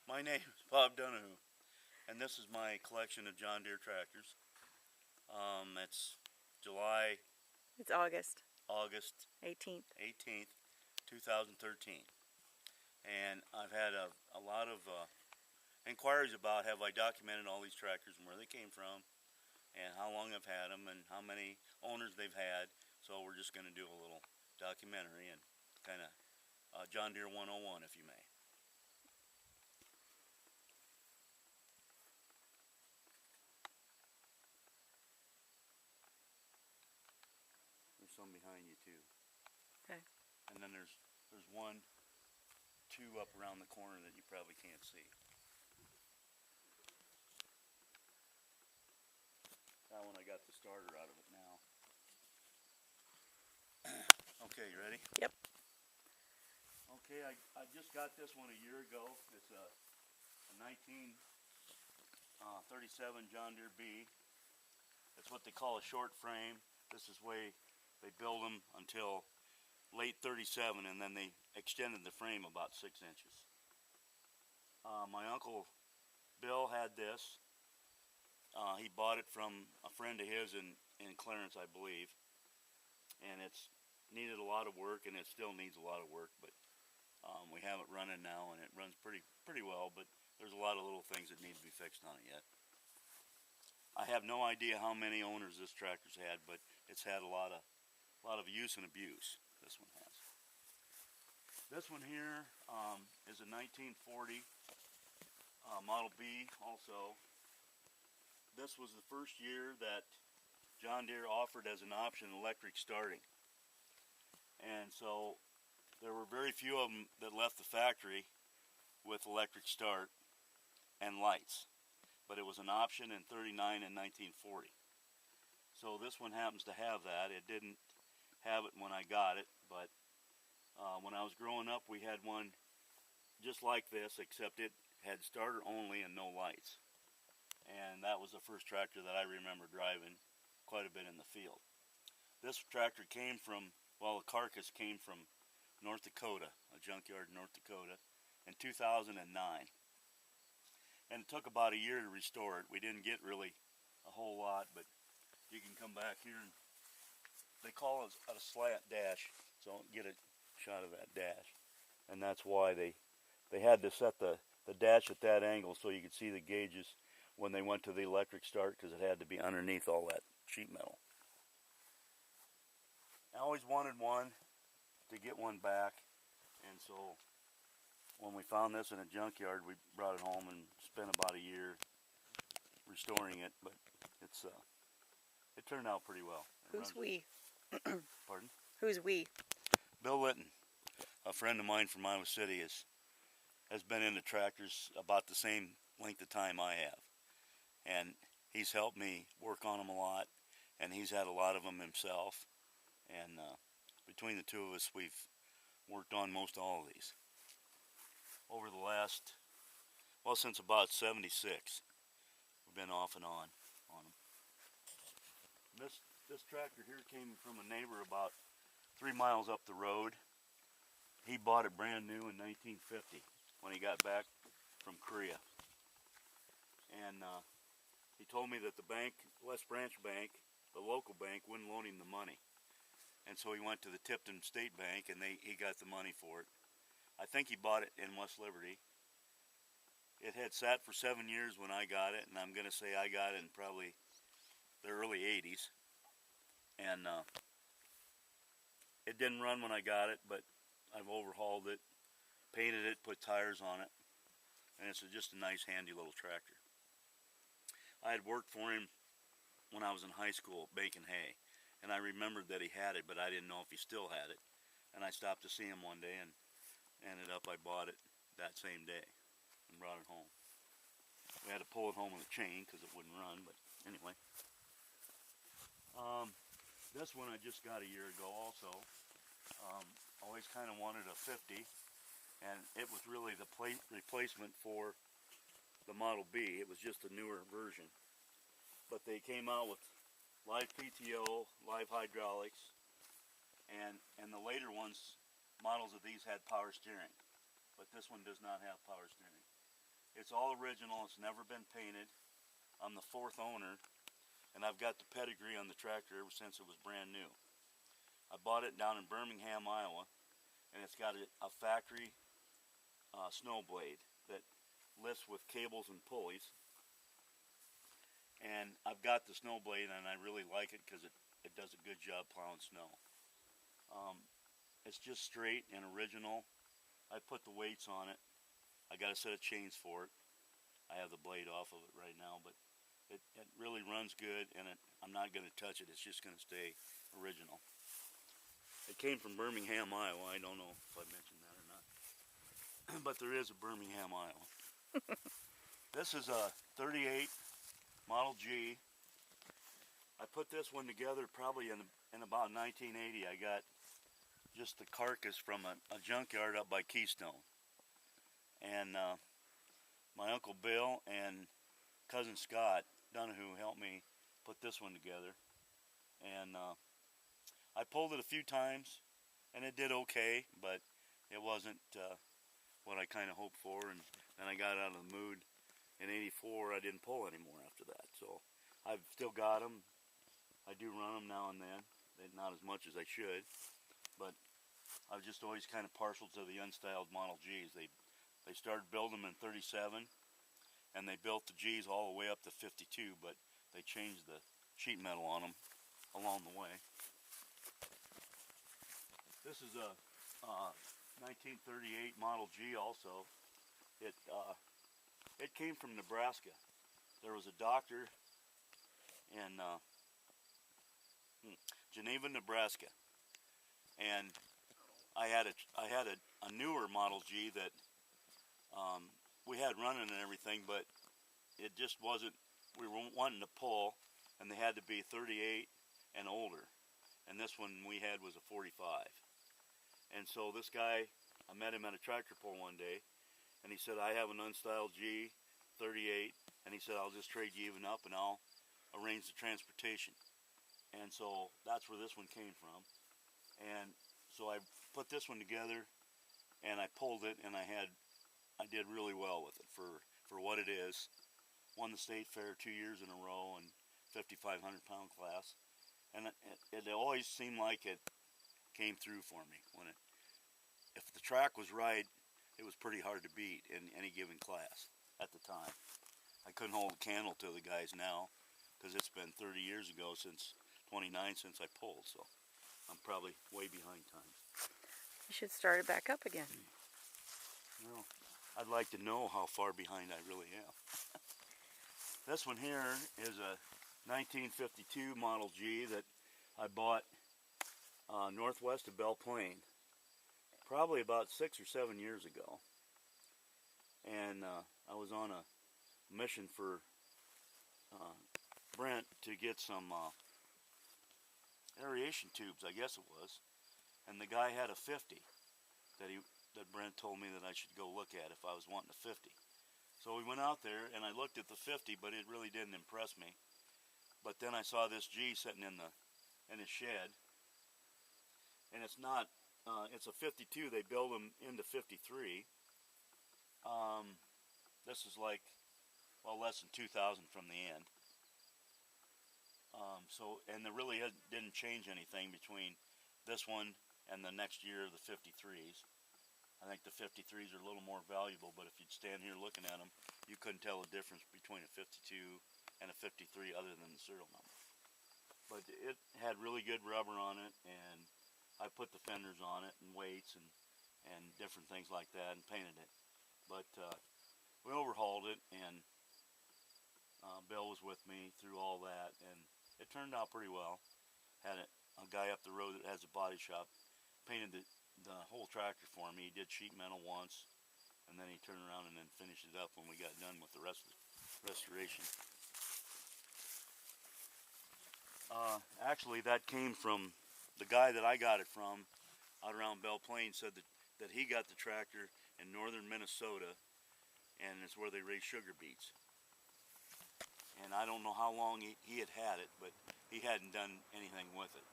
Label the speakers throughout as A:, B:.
A: My name is Bob Donohoe, and this is my collection of John Deere tractors. It's July,
B: It's August
A: August
B: 18th.
A: 18th, 2013. And I've had a lot of inquiries about have I documented all these tractors and where they came from and how long I've had them and how many owners they've had. So we're just going to do a little documentary and kind of John Deere 101, if you may. There's some behind you too.
B: Okay.
A: And then there's one, two up around the corner that you probably can't see. That one I got the starter out of it now. Okay, you ready?
B: Yep.
A: Okay, I just got this one a year ago. It's a 1937 John Deere B. It's what they call a short frame. This is way they build them until late 37, and then they extended the frame about 6 inches. My uncle Bill had this. He bought it from a friend of his in Clarence, I believe, and it's needed a lot of work, and it still needs a lot of work, but we have it running now, and it runs pretty well, but there's a lot of little things that need to be fixed on it yet. I have no idea how many owners this tractor's had, but it's had a lot of use and abuse. This one has. This one here is a 1940 Model B also. This was the first year that John Deere offered as an option electric starting. And so there were very few of them that left the factory with electric start and lights. But it was an option in 39 and 1940. So this one happens to have that. It didn't have it when I got it, but when I was growing up we had one just like this, except it had starter only and no lights. And that was the first tractor that I remember driving quite a bit in the field. This tractor came from, well, the carcass came from North Dakota, a junkyard in North Dakota, in 2009. And it took about a year to restore it. We didn't get really a whole lot, but you can come back here and they call it a slant dash, so get a shot of that dash. And that's why they had to set the dash at that angle so you could see the gauges when they went to the electric start, because it had to be underneath all that sheet metal. I always wanted one to get one back, and so when we found this in a junkyard, we brought it home and spent about a year restoring it, but it turned out pretty well.
B: Who's we?
A: Pardon?
B: Who's we?
A: Bill Litton, a friend of mine from Iowa City, has been into tractors about the same length of time I have, and he's helped me work on them a lot, and he's had a lot of them himself, and between the two of us we've worked on most all of these over the last, well, since about 76. We've been off and on them. This tractor here came from a neighbor about 3 miles up the road. He bought it brand new in 1950 when he got back from Korea. And he told me that the bank, West Branch Bank, the local bank, wouldn't loan him the money. And so he went to the Tipton State Bank and he got the money for it. I think he bought it in West Liberty. It had sat for 7 years when I got it, and I'm going to say I got it in probably the early 80s. And it didn't run when I got it, but I've overhauled it, painted it, put tires on it, and it's just a nice, handy little tractor. I had worked for him when I was in high school baking hay, and I remembered that he had it, but I didn't know if he still had it. And I stopped to see him one day, and ended up I bought it that same day and brought it home. We had to pull it home with a chain because it wouldn't run, but anyway. This one I just got a year ago also. Always kind of wanted a 50, and it was really the replacement for the Model B. It was just a newer version. But they came out with live PTO, live hydraulics, and the later ones, models of these had power steering, but this one does not have power steering. It's all original. It's never been painted. I'm the 4th owner, and I've got the pedigree on the tractor ever since it was brand new. I bought it down in Birmingham, Iowa, and it's got a factory snow blade that lifts with cables and pulleys. And I've got the snow blade, and I really like it because it does a good job plowing snow. It's just straight and original. I put the weights on it. I got a set of chains for it. I have the blade off of it right now, but it really runs good, and I'm not going to touch it. It's just going to stay original. It came from Birmingham, Iowa. I don't know if I mentioned that or not, but there is a Birmingham, Iowa. This is a 38 Model G. I put this one together probably in about 1980. I got just the carcass from a junkyard up by Keystone. And my Uncle Bill and cousin Scott Donohoe helped me put this one together. And I pulled it a few times, and it did okay, but it wasn't what I kind of hoped for. And then I got out of the mood. In '84, I didn't pull anymore after that. So I've still got them. I do run them now and then. Not as much as I should, but I was just always kind of partial to the unstyled Model Gs. They started building them in '37, and they built the Gs all the way up to '52, but they changed the sheet metal on them along the way. This is a 1938 Model G also. It came from Nebraska. There was a doctor in Geneva, Nebraska, and I had a newer Model G that we had running and everything, but it just wasn't. We were wanting to pull, and they had to be 38 and older, and this one we had was a 45. And so this guy, I met him at a tractor pull one day, and he said, I have an unstyled G 38, and he said, I'll just trade you even up and I'll arrange the transportation. And so that's where this one came from. And so I put this one together, and I pulled it, and I did really well with it for what it is. Won the state fair 2 years in a row in 5,500 pound class, and it always seemed like it came through for me. If the track was right, it was pretty hard to beat in any given class at the time. I couldn't hold a candle to the guys now, because it's been 30 years ago, since 29 since I pulled, so I'm probably way behind time.
B: You should start it back up again.
A: Well, I'd like to know how far behind I really am. This one here is a 1952 Model G that I bought northwest of Belle Plaine, probably about 6 or 7 years ago. And I was on a mission for Brent to get some aeration tubes, I guess it was. And the guy had a 50 that Brent told me that I should go look at if I was wanting a 50. So we went out there, and I looked at the 50, but it really didn't impress me. But then I saw this G sitting in his shed, and it's not. It's a 52. They build them into 53. This is like, well, less than 2,000 from the end. And there really didn't change anything between this one and the next year of the 53s. I think the 53s are a little more valuable, but if you'd stand here looking at them, you couldn't tell the difference between a 52 and a 53 other than the serial number. But it had really good rubber on it, and I put the fenders on it and weights and different things like that and painted it. But we overhauled it, and Bill was with me through all that, and it turned out pretty well. Had a guy up the road that has a body shop painted the whole tractor for me. He did sheet metal once, and then he turned around and then finished it up when we got done with the rest of the restoration. Actually, that came from the guy that I got it from out around Belle Plaine. Said that he got the tractor in northern Minnesota, and it's where they raise sugar beets. And I don't know how long he had it, but he hadn't done anything with it.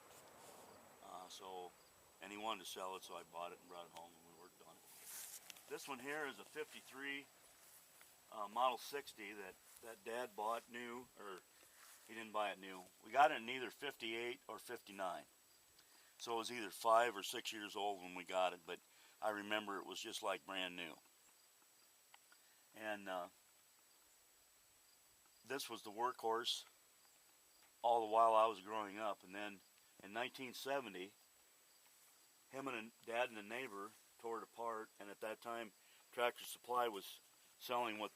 A: And he wanted to sell it, so I bought it and brought it home, and we worked on it. This one here is a 53 Model 60 that Dad bought new, or he didn't buy it new. We got it in either 58 or 59. So it was either 5 or 6 years old when we got it, but I remember it was just like brand new. And this was the workhorse all the while I was growing up. And then in 1970, him and Dad and a neighbor tore it apart, and at that time Tractor Supply was selling what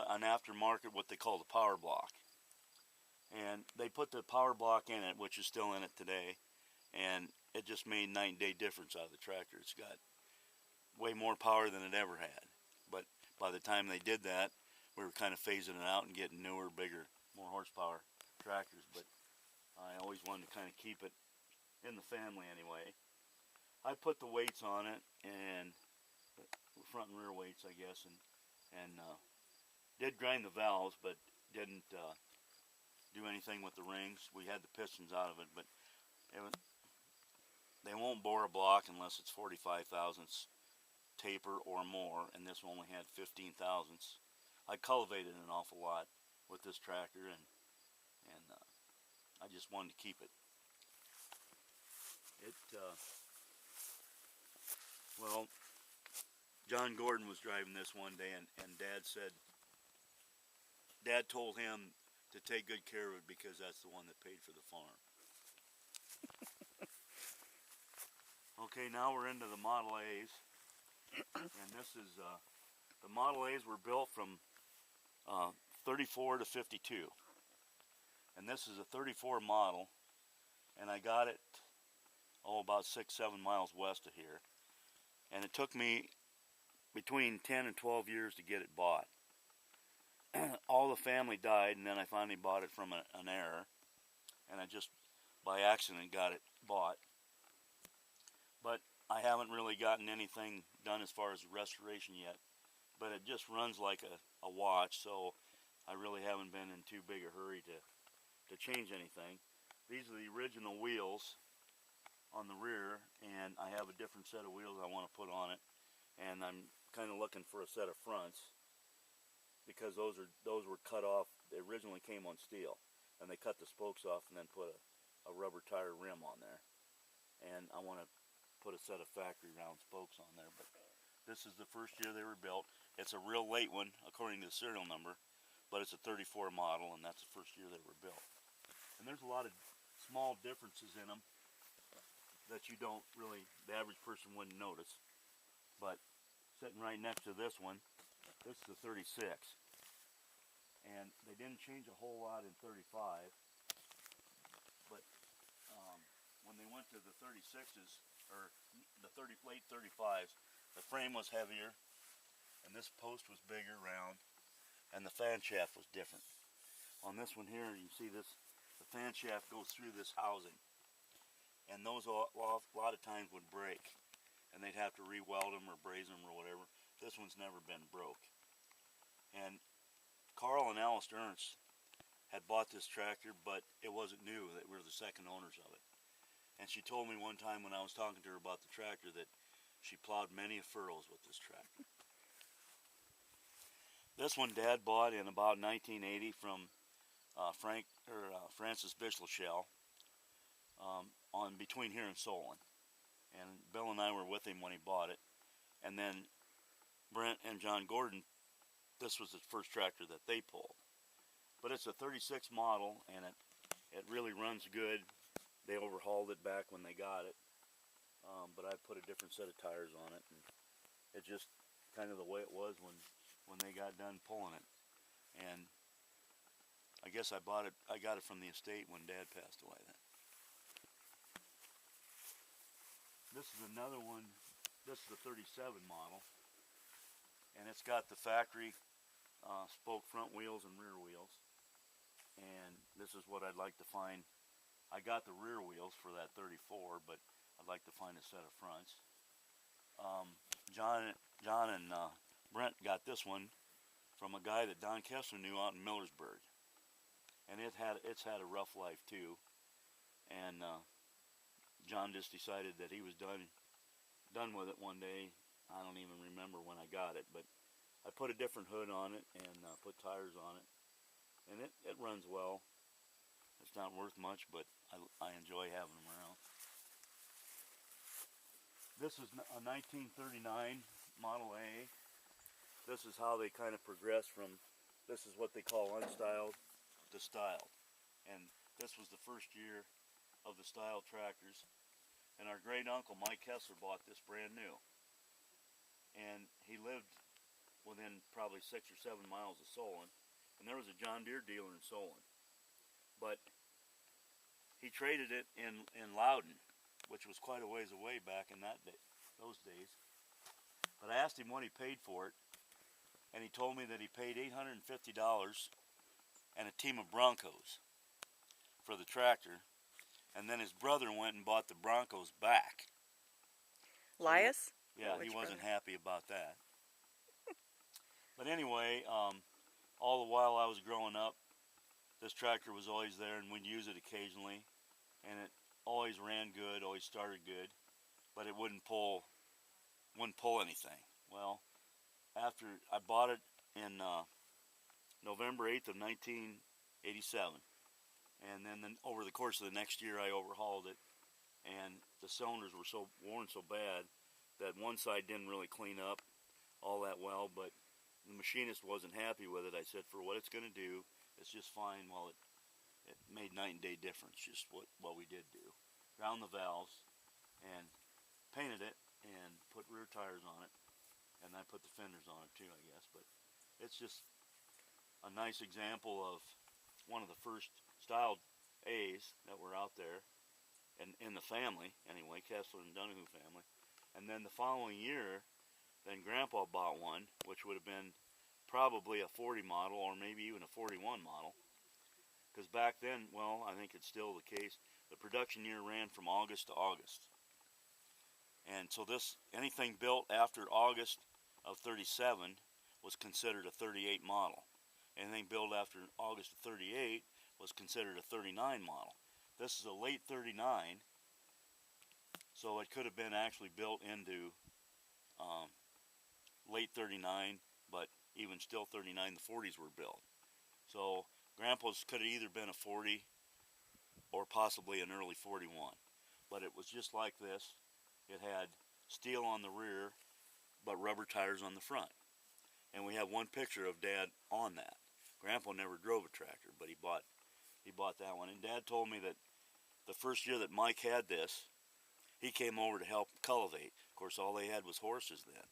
A: an aftermarket, what they call the power block. And they put the power block in it, which is still in it today, and it just made night and day difference out of the tractor. It's got way more power than it ever had. But by the time they did that, we were kind of phasing it out and getting newer, bigger, more horsepower tractors. But I always wanted to kind of keep it in the family anyway. I put the weights on it, and front and rear weights, I guess, and did grind the valves, but didn't do anything with the rings. We had the pistons out of it, but they won't bore a block unless it's 45 thousandths taper or more, and this one only had 15 thousandths. I cultivated an awful lot with this tractor, and I just wanted to keep it. Well, John Gordon was driving this one day, and Dad told him to take good care of it because that's the one that paid for the farm. Okay, now we're into the Model A's, and this is the Model A's were built from 34 to 52, and this is a 34 model, and I got it about 6-7 miles west of here, and it took me between 10 and 12 years to get it bought. All the family died, and then I finally bought it from an heir, and I just by accident got it bought. But I haven't really gotten anything done as far as restoration yet, but it just runs like a watch, so I really haven't been in too big a hurry to change anything. These are the original wheels on the rear, and I have a different set of wheels I want to put on it, and I'm kind of looking for a set of fronts because those were cut off. They originally came on steel, and they cut the spokes off and then put a rubber tire rim on there, and I want to put a set of factory round spokes on there. But this is the first year they were built. It's a real late one according to the serial number, but it's a 34 model, and that's the first year they were built. And there's a lot of small differences in them that you don't really, the average person wouldn't notice. But sitting right next to this one, this is the 36. And they didn't change a whole lot in 35, but when they went to the 36s, or the late 35s, the frame was heavier, and this post was bigger, round, and the fan shaft was different. On this one here, you see this, the fan shaft goes through this housing, and those a lot of times would break, and they'd have to re-weld them or braze them or whatever. This one's never been broke. And Carl and Alice Ernst had bought this tractor, but it wasn't new. They were the second owners of it. And she told me one time when I was talking to her about the tractor that she plowed many furrows with this tractor. This one Dad bought in about 1980 from Francis Bischelshell on between here and Solon. And Bill and I were with him when he bought it. And then Brent and John Gordon, this was the first tractor that they pulled. But it's a 36 model, and it really runs good. They overhauled it back when they got it, but I put a different set of tires on it, and it's just kind of the way it was when they got done pulling it. And I guess I got it from the estate when Dad passed away then. This is another one. This is the 37 model, and it's got the factory spoke front wheels and rear wheels. And this is what I'd like to find. I got the rear wheels for that 34, but I'd like to find a set of fronts. John and Brent got this one from a guy that Don Kessler knew out in Millersburg, and it's had a rough life too. And John just decided that he was done with it one day. I don't even remember when I got it, but I put a different hood on it and put tires on it, and it runs well. It's not worth much, but I enjoy having them around. This is a 1939 Model A. This is how they kind of progress from, this is what they call unstyled to styled. And this was the first year of the styled tractors. And our great uncle, Mike Kessler, bought this brand new. And he lived within probably 6 or 7 miles of Solon. And there was a John Deere dealer in Solon. But he traded it in Loudon, which was quite a ways away back in those days. But I asked him what he paid for it, and he told me that he paid $850 and a team of Broncos for the tractor, and then his brother went and bought the Broncos back.
B: Lias?
A: Yeah, he wasn't happy about that. But anyway, all the while I was growing up, this tractor was always there, and we'd use it occasionally, and it always ran good, always started good, but it wouldn't pull anything. Well, after I bought it in November 8th of 1987, and then over the course of the next year I overhauled it, and the cylinders were so worn so bad that one side didn't really clean up all that well, but the machinist wasn't happy with it. I said, for what it's going to do, it's just fine. Well, it made night and day difference, just what we did do. Ground the valves and painted it and put rear tires on it, and I put the fenders on it too, I guess. But it's just a nice example of one of the first styled A's that were out there, and in the family anyway, Kessler and Donohoe family. And then the following year, then Grandpa bought one, which would have been probably a 40 model or maybe even a 41 model, because back then, well, I think it's still the case, the production year ran from August to August. And so anything built after August of 37 was considered a 38 model. Anything built after August of 38 was considered a 39 model. This is a late 39, so it could have been actually built into late 39, but even still 39, the 40s were built. So Grandpa's could have either been a 40 or possibly an early 41. But it was just like this. It had steel on the rear, but rubber tires on the front. And we have one picture of Dad on that. Grandpa never drove a tractor, but he bought that one. And Dad told me that the first year that Mike had this, he came over to help cultivate. Of course, all they had was horses then.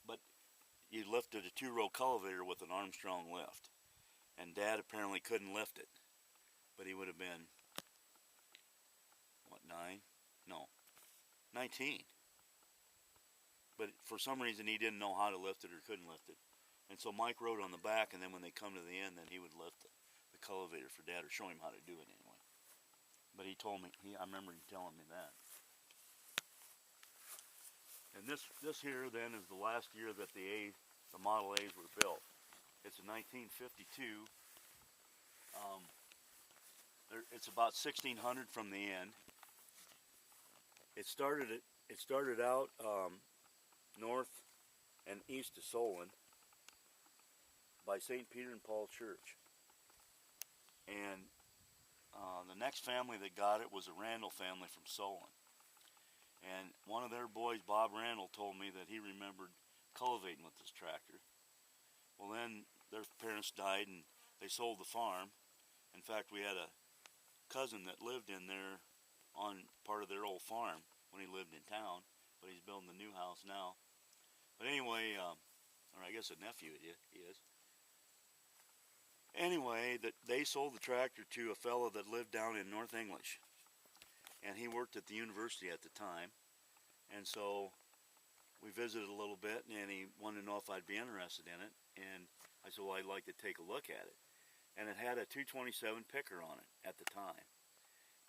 A: But you lifted a 2-row cultivator with an Armstrong lift. And Dad apparently couldn't lift it. But he would have been, what, 9? No, 19. But for some reason he didn't know how to lift it or couldn't lift it. And so Mike rode on the back, and then when they come to the end, then he would lift the cultivator for Dad, or show him how to do it anyway. But he told me, I remember him telling me that. And this here then is the last year that the Model A's were built. It's a 1952. It's about 1600 from the end. It started out north and east of Solon by St. Peter and Paul Church. And the next family that got it was a Randall family from Solon. And one of their boys, Bob Randall, told me that he remembered cultivating with this tractor. Well, then their parents died and they sold the farm. In fact, we had a cousin that lived in there on part of their old farm when he lived in town, but he's building the new house now. But anyway, or I guess a nephew he is. Anyway, they sold the tractor to a fellow that lived down in North English. And he worked at the university at the time. And so we visited a little bit, and he wanted to know if I'd be interested in it. And I said, well, I'd like to take a look at it. And it had a 227 picker on it at the time,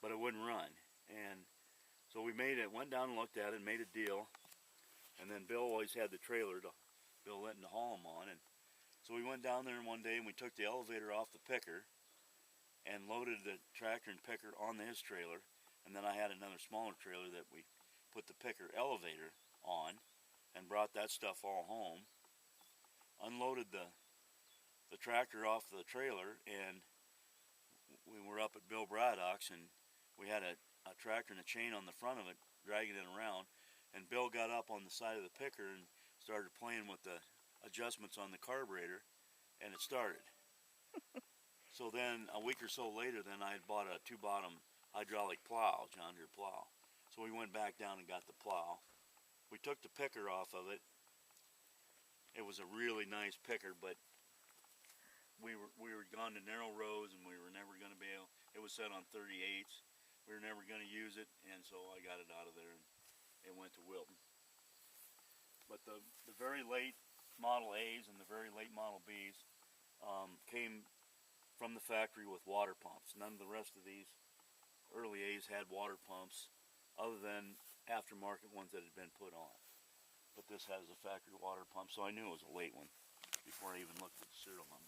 A: but it wouldn't run. And so we went down and looked at it and made a deal. And then Bill always had the trailer, Bill Linton, to haul them on. And so we went down there one day and we took the elevator off the picker and loaded the tractor and picker on his trailer. And then I had another smaller trailer that we put the picker elevator on and brought that stuff all home. unloaded the tractor off the trailer, and we were up at Bill Braddock's, and we had a tractor and a chain on the front of it dragging it around, and Bill got up on the side of the picker and started playing with the adjustments on the carburetor, and it started. So then a week or so later, then I had bought a 2-bottom hydraulic plow, John Deere plow. So we went back down and got the plow. We took the picker off of it. It was a really nice picker, but we were gone to narrow roads, and we were never going to be able. It was set on 38s. We were never going to use it, and so I got it out of there, and it went to Wilton. But the very late Model A's and the very late Model B's came from the factory with water pumps. None of the rest of these early A's had water pumps other than aftermarket ones that had been put on. But this has a factory water pump, so I knew it was a late one before I even looked at the serial number.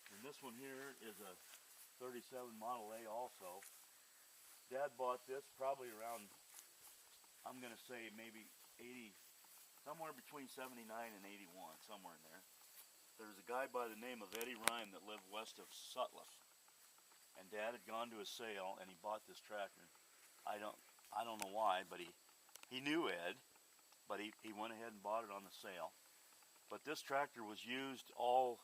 A: And this one here is a 37 Model A also. Dad bought this probably around, I'm going to say maybe 80, somewhere between 79 and 81, somewhere in there. There was a guy by the name of Eddie Rhyme that lived west of Sutliff, and Dad had gone to a sale and he bought this tractor. I don't know why, but he knew Ed, but he went ahead and bought it on the sale. But this tractor was used all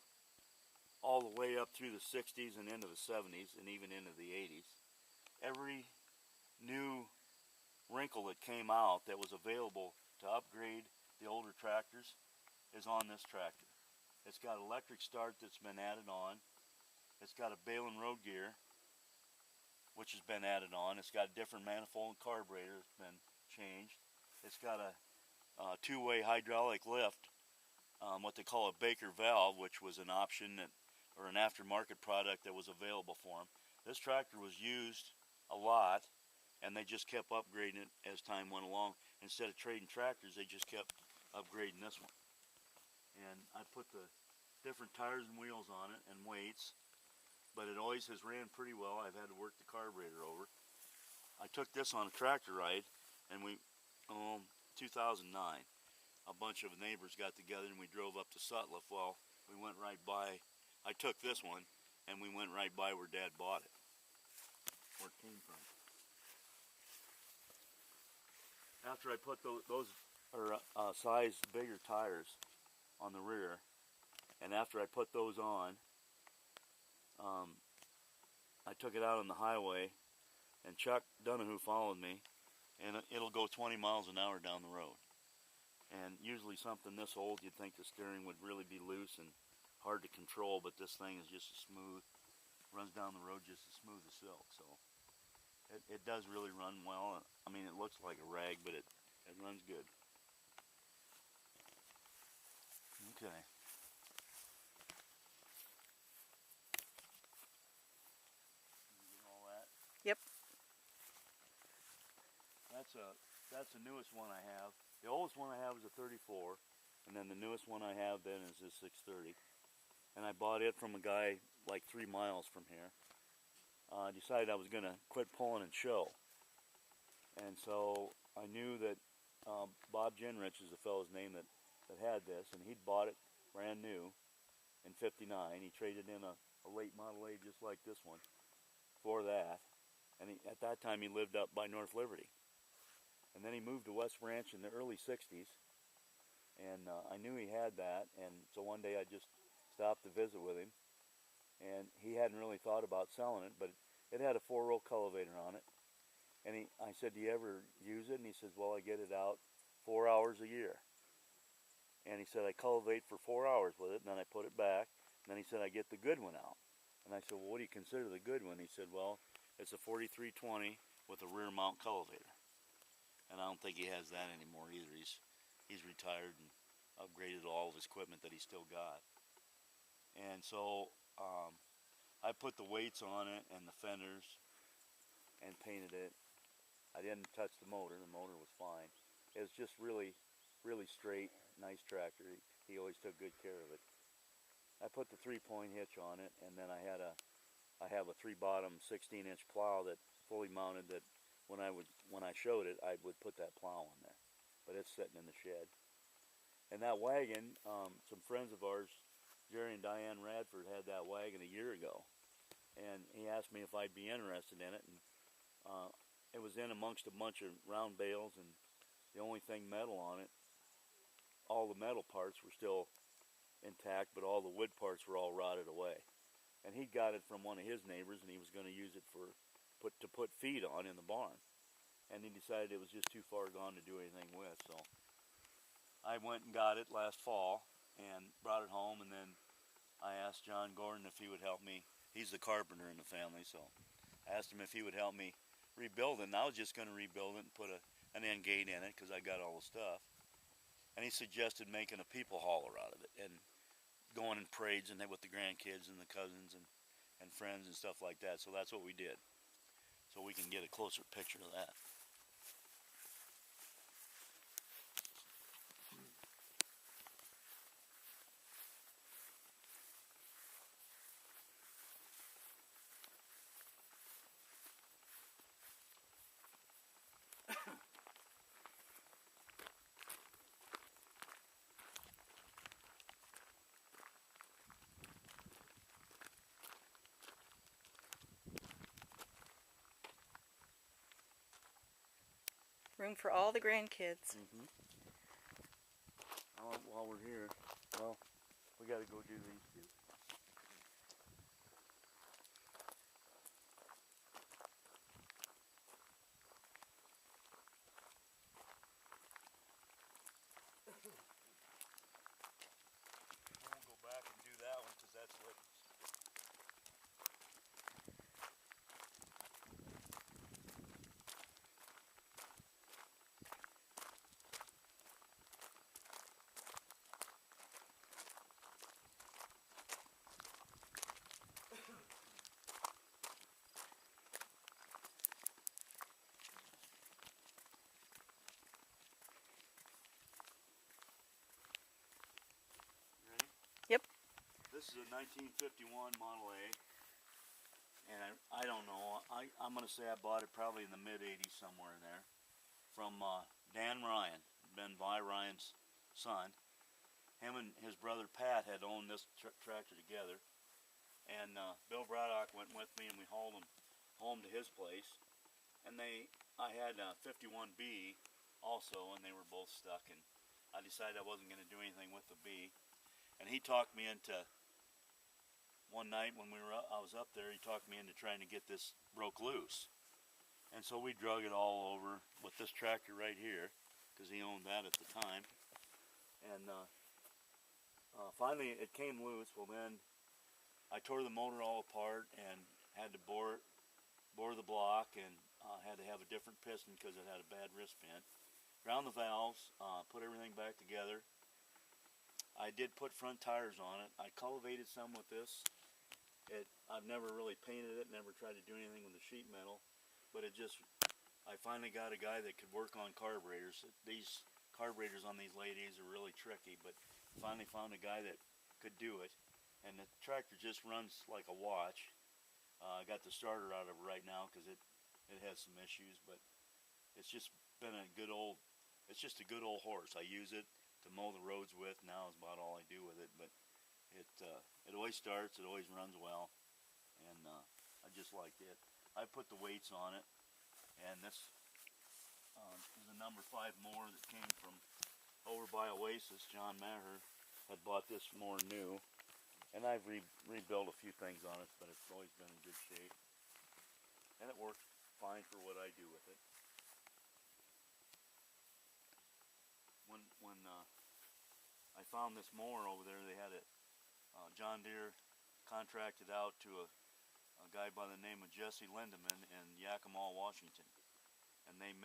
A: the way up through the 60s and into the 70s and even into the 80s. Every new wrinkle that came out that was available to upgrade the older tractors is on this tractor. It's got electric start that's been added on. It's got a Balin road gear, which has been added on. It's got a different manifold and carburetor that's been changed. It's got a two-way hydraulic lift, what they call a Baker valve, which was an option or an aftermarket product that was available for them. This tractor was used a lot, and they just kept upgrading it as time went along. Instead of trading tractors, they just kept upgrading this one. And I put the different tires and wheels on it and weights, but it always has ran pretty well. I've had to work the carburetor over. I took this on a tractor ride, and 2009, a bunch of neighbors got together and we drove up to Sutliff. Well, we went right by, I took this one, and we went right by where Dad bought it, where it came from. After I put those size bigger tires on the rear, and after I put those on, I took it out on the highway, and Chuck Donohoe followed me, and it'll go 20 miles an hour down the road. And usually something this old, you'd think the steering would really be loose and hard to control, but this thing is just smooth, runs down the road just as smooth as silk. So it does really run well. I mean, it looks like a rag, but it runs good. Okay. Get all that?
B: Yep.
A: That's the newest one I have. The oldest one I have is a 34, and then the newest one I have then is this 630. And I bought it from a guy like 3 miles from here. I decided I was going to quit pulling and show. And so I knew that Bob Jenrich is the fellow's name that had this, and he'd bought it brand new in '59. He traded in a late Model A just like this one for that. And at that time he lived up by North Liberty. And then he moved to West Branch in the early 60s. And I knew he had that, and so one day I just stopped to visit with him. And he hadn't really thought about selling it, but it had a 4-row cultivator on it. And I said, do you ever use it? And he says, well, I get it out 4 hours a year. And he said, I cultivate for 4 hours with it, and then I put it back. And then he said, I get the good one out. And I said, well, what do you consider the good one? He said, well, it's a 4320 with a rear mount cultivator. And I don't think he has that anymore either. He's retired and upgraded all of his equipment that he still got. And so I put the weights on it and the fenders and painted it. I didn't touch the motor. The motor was fine. It was just really, really straight, nice tractor. He always took good care of it. I put the 3-point hitch on it, and then I have a 3-bottom 16-inch plow that fully mounted that when I showed it, I would put that plow on there. But it's sitting in the shed. And that wagon, some friends of ours, Jerry and Diane Radford, had that wagon a year ago. And he asked me if I'd be interested in it. And it was in amongst a bunch of round bales, and the only thing metal on it, all the metal parts were still intact, but all the wood parts were all rotted away. And he got it from one of his neighbors, and he was going to use it to put feed on in the barn. And he decided it was just too far gone to do anything with. So I went and got it last fall and brought it home, and then I asked John Gordon if he would help me. He's the carpenter in the family, so I asked him if he would help me rebuild it. And I was just going to rebuild it and put an end gate in it because I got all the stuff. And he suggested making a people hauler out of it and going in parades and with the grandkids and the cousins and friends and stuff like that. So that's what we did. So we can get a closer picture of that.
B: Room for all the grandkids.
A: Mm-hmm. While we're here, well, we got to go do these two. We'll go back and do that one because that's what.
B: Yep.
A: This is a 1951 Model A, and I don't know, I'm going to say I bought it probably in the mid-80s, somewhere in there, from Dan Ryan, Ben Vi Ryan's son. Him and his brother Pat had owned this tractor together, and Bill Braddock went with me, and we hauled him home to his place. And I had a 51B also, and they were both stuck, and I decided I wasn't going to do anything with the B. And he talked me into, one night when I was up there, he talked me into trying to get this broke loose. And so we drug it all over with this tractor right here, because he owned that at the time. And finally it came loose. Well, then I tore the motor all apart and had to bore the block, and had to have a different piston because it had a bad wrist pin. Ground the valves, put everything back together. I did put front tires on it. I cultivated some with this. I've never really painted it, never tried to do anything with the sheet metal, but I finally got a guy that could work on carburetors. These carburetors on these ladies are really tricky, but finally found a guy that could do it. And the tractor just runs like a watch. I got the starter out of it right now because it has some issues, but it's just been it's just a good old horse. I use it to mow the roads with. Now is about all I do with it, but it always starts, it always runs well, and I just liked it. I put the weights on it, and this is a number 5 mower that came from over by Oasis. John Maher had bought this mower new, and I've rebuilt a few things on it, but it's always been in good shape, and it works fine for what I do with it. When I found this mower over there, they had it, John Deere contracted out to a guy by the name of Jesse Lindeman in Yakima, Washington, and they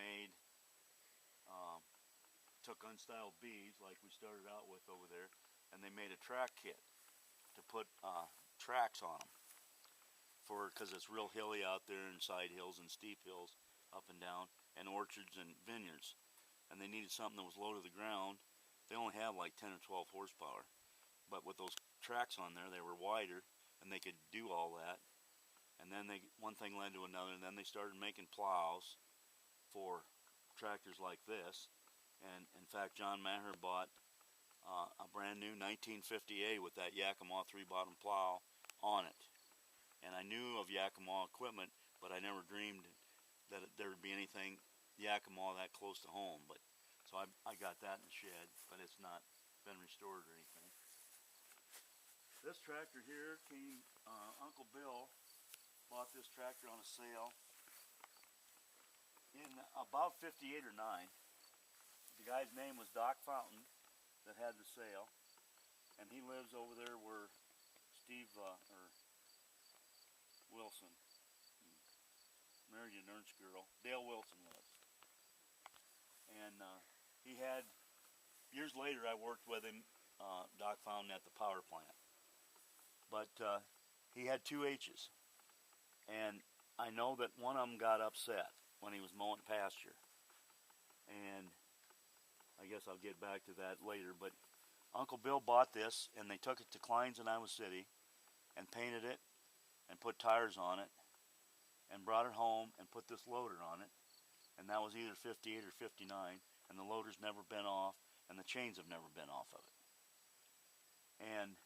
A: took unstyled Bs like we started out with over there, and they made a track kit to put tracks on them because it's real hilly out there, and side hills and steep hills up and down, and orchards and vineyards. And they needed something that was low to the ground. They only have like 10 or 12 horsepower, but with those tracks on there, they were wider, and they could do all that. And then one thing led to another, and then they started making plows for tractors like this. And in fact, John Maher bought a brand new 1950A with that Yakima 3-bottom plow on it. And I knew of Yakima equipment, but I never dreamed that there would be anything Yakima that close to home. But so I got that in the shed, but it's not been restored or anything. This tractor here came, Uncle Bill bought this tractor on a sale in about 58 or 9. The guy's name was Doc Fountain that had the sale, and he lives over there where Steve or Wilson married a nurse girl. Dale Wilson lives. And he had, years later I worked with him, Doc Fountain, at the power plant. But he had 2 H's. And I know that one of them got upset when he was mowing pasture. And I guess I'll get back to that later. But Uncle Bill bought this, and they took it to Klein's in Iowa City and painted it and put tires on it and brought it home and put this loader on it. And that was either 58 or 59, and the loader's never been off, and the chains have never been off of it. And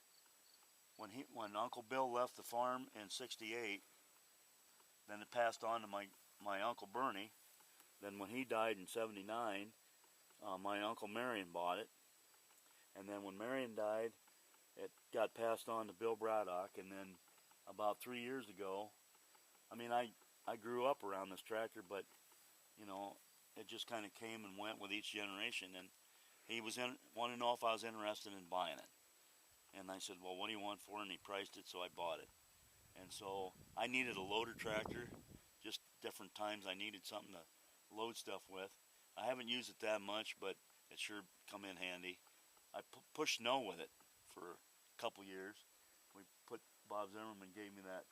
A: when Uncle Bill left the farm in 68, then it passed on to my Uncle Bernie. Then when he died in 79, my Uncle Marion bought it. And then when Marion died, it got passed on to Bill Braddock. And then about 3 years ago, I mean, I grew up around this tractor, but, you know, it just kind of came and went with each generation. And he wanted to know if I was interested in buying it. And I said, well, what do you want for it? And he priced it, so I bought it. And so I needed a loader tractor, just different times I needed something to load stuff with. I haven't used it that much, but it sure come in handy. I pushed snow with it for a couple years. Bob Zimmerman gave me that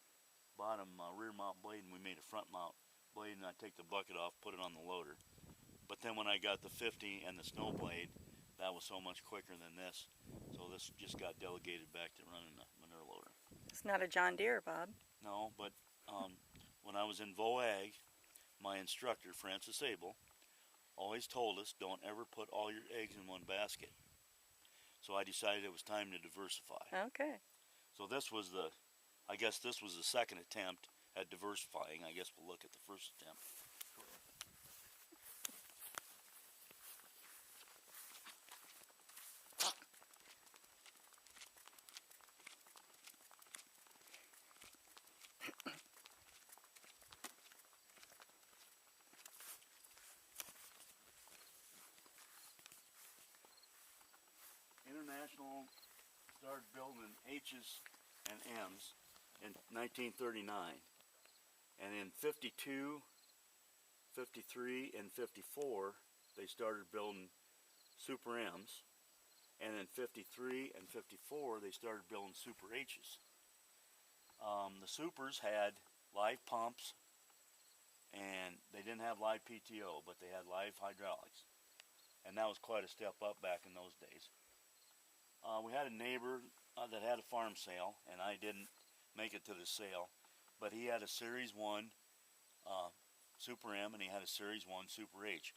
A: bottom rear mount blade, and we made a front mount blade, and I take the bucket off, put it on the loader. But then when I got the 50 and the snow blade, that was so much quicker than this. So this just got delegated back to running the manure loader.
B: It's not a John Deere, Bob.
A: No, but when I was in VOAG, my instructor, Francis Abel, always told us, don't ever put all your eggs in one basket. So I decided it was time to diversify.
B: Okay.
A: So this was I guess this was the second attempt at diversifying. I guess we'll look at the first attempt. International started building H's and M's in 1939, and in 52, 53, and 54 they started building Super M's, and in 53 and 54 they started building Super H's. The Supers had live pumps, and they didn't have live PTO, but they had live hydraulics, and that was quite a step up back in those days. We had a neighbor that had a farm sale, and I didn't make it to the sale, but he had a Series 1 Super M, and he had a Series 1 Super H.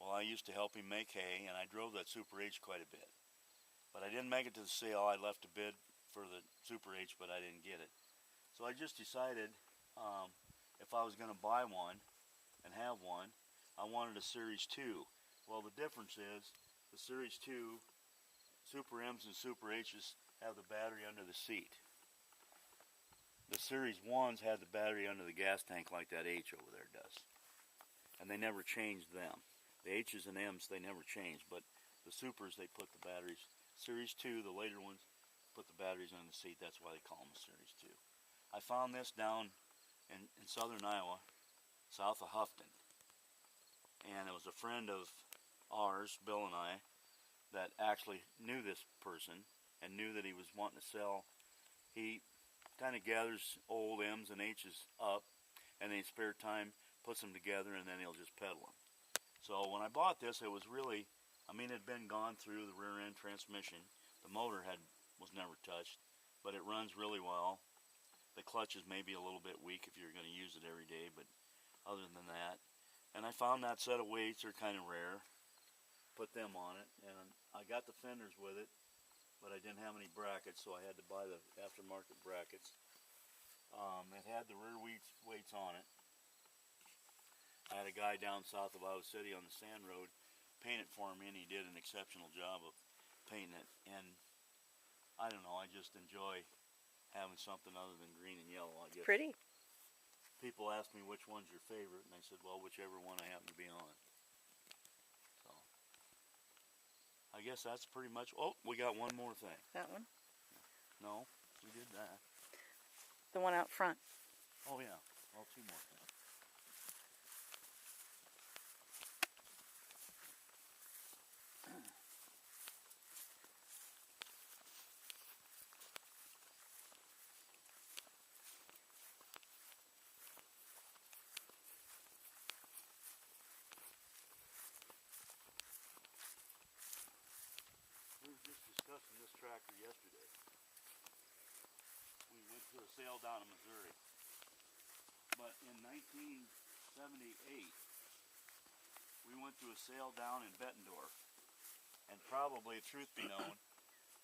A: Well, I used to help him make hay, and I drove that Super H quite a bit. But I didn't make it to the sale. I left a bid for the Super H, but I didn't get it. So I just decided if I was going to buy one and have one, I wanted a Series 2. Well, the difference is the Series 2 Super M's and Super H's have the battery under the seat. The Series 1s had the battery under the gas tank like that H over there does. And they never changed them. The H's and M's, they never changed, but the Supers, they put the batteries. Series 2, the later ones, put the batteries under the seat. That's why they call them Series 2. I found this down in southern Iowa, south of Houghton. And it was a friend of ours, Bill and I, that actually knew this person and knew that he was wanting to sell. He kind of gathers old M's and H's up, and in spare time puts them together, and then he'll just pedal them. So when I bought this, it was really, I mean, it had been gone through the rear end transmission. The motor was never touched, but it runs really well. The clutch is maybe a little bit weak if you're going to use it every day, but other than that. And I found that set of weights are kind of rare. Put them on it, and I got the fenders with it. I didn't have any brackets, so I had to buy the aftermarket brackets. It had the rear weights on it. I had a guy down south of Iowa City on the sand road paint it for me, and he did an exceptional job of painting it. And I don't know, I just enjoy having something other than green and yellow, I guess.
B: Pretty.
A: People ask me which one's your favorite, and I said, well, whichever one I happen to be on. So, I guess that's pretty much. Oh, we got one more thing.
B: That one?
A: No, we did that.
B: The one out front.
A: Oh yeah, well, two more things. We were just discussing this tractor yesterday. We went to a sale down in Missouri. But in 1978, we went to a sale down in Bettendorf. And probably, truth be known,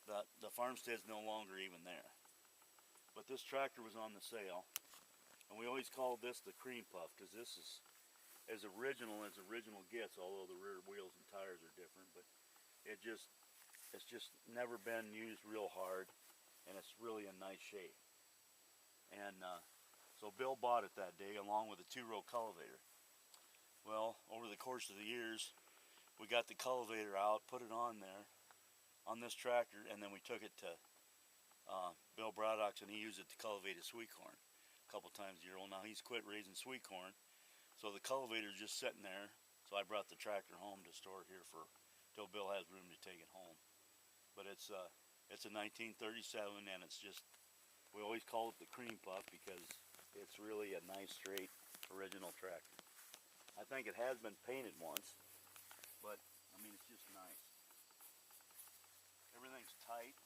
A: the farmstead's no longer even there. But this tractor was on the sale. And we always called this the cream puff, because this is as original gets, although the rear wheels and tires are different. But it's just never been used real hard, and it's really in nice shape. And so Bill bought it that day along with a 2-row cultivator. Well, over the course of the years, we got the cultivator out, put it on there, on this tractor, and then we took it to Bill Braddock's, and he used it to cultivate his sweet corn a couple times a year. Well, now he's quit raising sweet corn, so the cultivator's just sitting there. So I brought the tractor home to store it here till Bill has room to take it home. But it's a 1937, and it's just, we always call it the cream puff because it's really a nice, straight, original tractor. I think it has been painted once, but I mean, it's just nice. Everything's tight.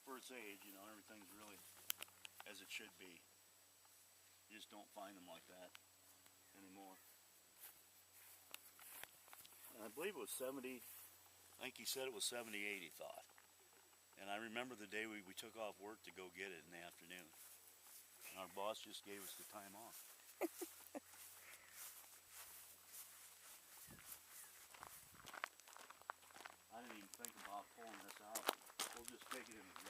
A: For its age, you know, everything's really as it should be. You just don't find them like that anymore. And I believe it was 70, I think he said it was 78, he thought. And I remember the day we took off work to go get it in the afternoon. And our boss just gave us the time off. I didn't even think about pulling this out. We'll just take it in the